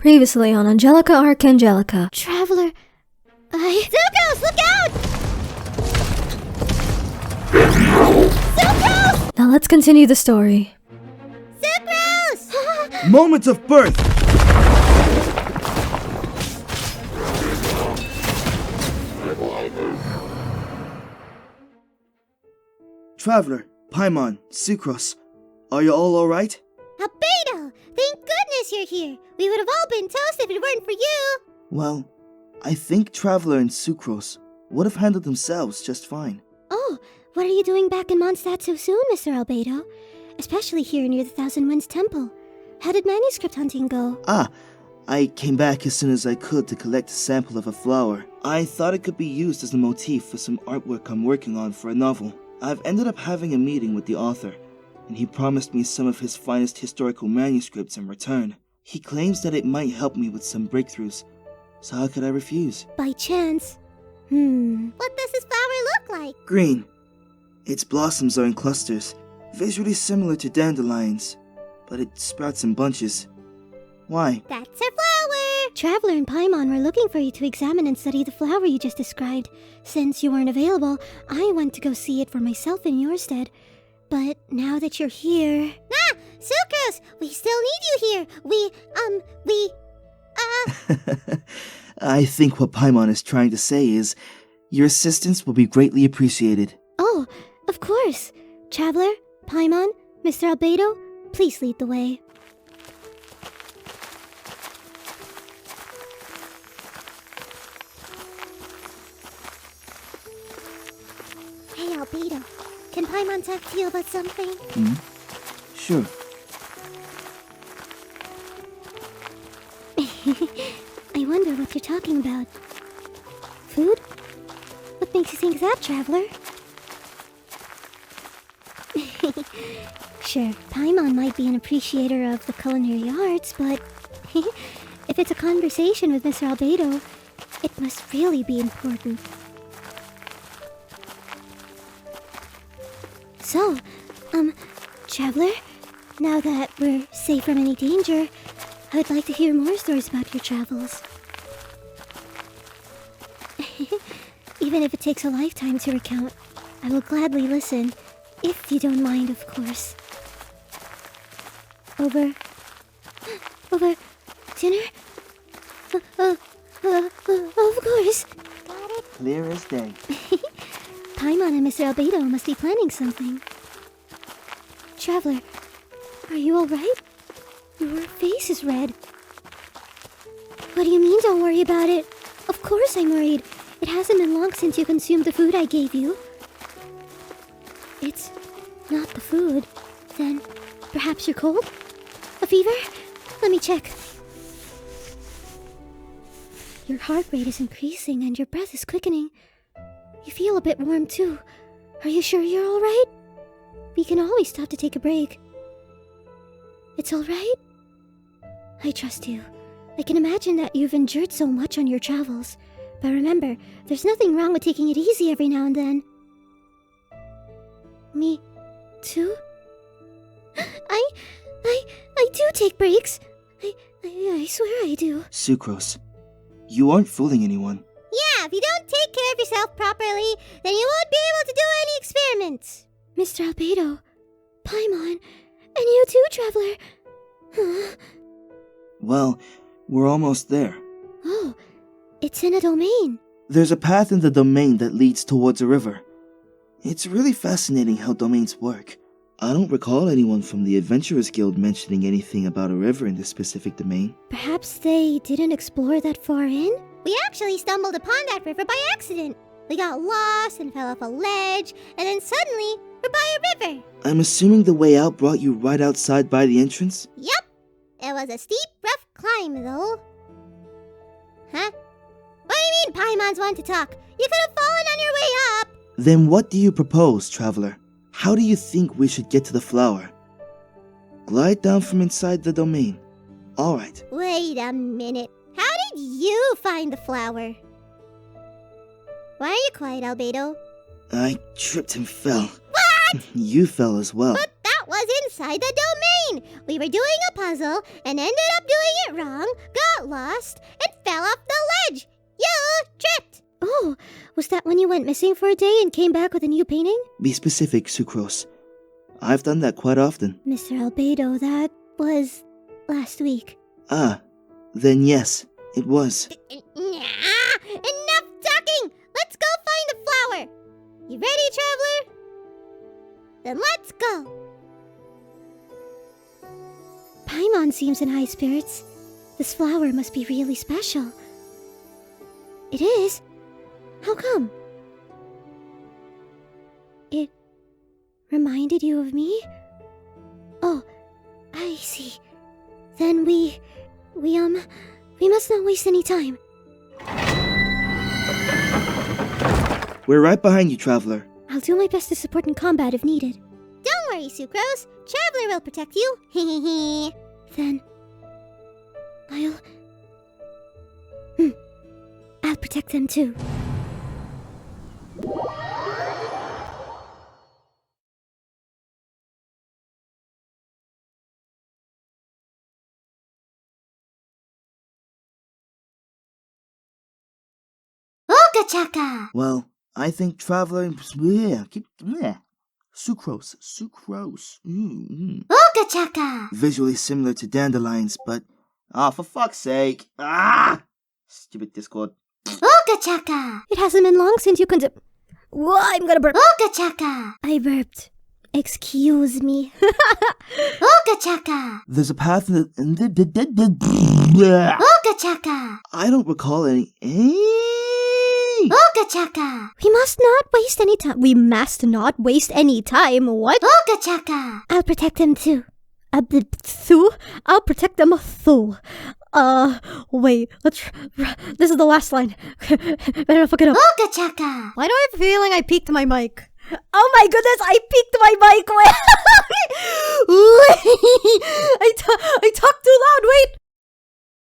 Previously on Angelica Archangelica. Traveler, Sucrose, look out! Sucrose! Now let's continue the story. Sucrose! Moment of birth! Traveler, Paimon, Sucrose, are you all alright? Albedo! Thank goodness you're here! We would have all been toast if it weren't for you! Well, I think Traveler and Sucrose would have handled themselves just fine. Oh, what are you doing back in Mondstadt so soon, Mr. Albedo? Especially here near the Thousand Winds Temple. How did manuscript hunting go? I came back as soon as I could to collect a sample of a flower. I thought it could be used as a motif for some artwork I'm working on for a novel. I've ended up having a meeting with the author, and he promised me some of his finest historical manuscripts in return. He claims that it might help me with some breakthroughs, so how could I refuse? By chance. What does this flower look like? Green. Its blossoms are in clusters, visually similar to dandelions, but it sprouts in bunches. Why? That's a flower! Traveler and Paimon were looking for you to examine and study the flower you just described. Since you weren't available, I went to go see it for myself in your stead. But now that you're here... Sucrose! We still need you here! I think what Paimon is trying to say is, your assistance will be greatly appreciated. Oh, of course! Traveler, Paimon, Mr. Albedo, please lead the way. Hey, Albedo. Can Paimon talk to you about something? Sure. I wonder what you're talking about. Food? What makes you think that, Traveler? Sure, Paimon might be an appreciator of the culinary arts, but if it's a conversation with Mr. Albedo, it must really be important. So, Traveler, now that we're safe from any danger, I would like to hear more stories about your travels. Even if it takes a lifetime to recount, I will gladly listen, if you don't mind, of course. Over dinner? Of course. Got it. Clear as day. Paimon and Mr. Albedo must be planning something. Traveler, are you alright? Your face is red. What do you mean, don't worry about it? Of course I'm worried. It hasn't been long since you consumed the food I gave you. It's not the food. Then, perhaps you're cold? A fever? Let me check. Your heart rate is increasing and your breath is quickening. You feel a bit warm too. Are you sure you're alright? We can always stop to take a break. It's alright? I trust you. I can imagine that you've endured so much on your travels. But remember, there's nothing wrong with taking it easy every now and then. Me too? I do take breaks. I swear I do. Sucrose, you aren't fooling anyone. Yeah, if you don't take care of yourself properly, then you won't be able to do any experiments. Mr. Albedo, Paimon, and you too, Traveler. Well, we're almost there. Oh, it's in a domain. There's a path in the domain that leads towards a river. It's really fascinating how domains work. I don't recall anyone from the Adventurers Guild mentioning anything about a river in this specific domain. Perhaps they didn't explore that far in? We actually stumbled upon that river by accident. We got lost and fell off a ledge, and then suddenly, we're by a river. I'm assuming the way out brought you right outside by the entrance? Yep. It was a steep, rough climb, though. Huh? What do you mean Paimons want to talk? You could have fallen on your way up. Then what do you propose, Traveler? How do you think we should get to the flower? Glide down from inside the domain. Alright. Wait a minute. How did you find the flower? Why are you quiet, Albedo? I tripped and fell. What? You fell as well. But that was outside the domain. We were doing a puzzle and ended up doing it wrong, got lost, and fell off the ledge. You tripped. Oh, was that when you went missing for a day and came back with a new painting? Be specific, Sucrose. I've done that quite often. Mr. Albedo, that was last week. Ah, then yes, it was. Enough talking! Let's go find the flower! You ready, traveler? Then let's go! Paimon seems in high spirits. This flower must be really special. It is? How come? It reminded you of me? Oh, I see. Then we must not waste any time. We're right behind you, Traveler. I'll do my best to support in combat if needed. Don't worry, Sucrose. Traveler will protect you. Hehehe. Then I'll protect them too. Chaka! Well, I think Traveler... Sucrose. Chaka! Visually similar to dandelions, but... for fuck's sake. Stupid Discord. Chaka! It hasn't been long since you I'm gonna burp. Chaka! I burped. Excuse me. Chaka! There's a path in Chaka! I don't recall any... Chaka! We must not waste any time. We must not waste any time. What? Chaka! I'll protect them too. I'll protect them too. Wait. This is the last line. Better not fuck it up. Chaka! Why do I have a feeling I peaked my mic? Oh my goodness, I peaked my mic.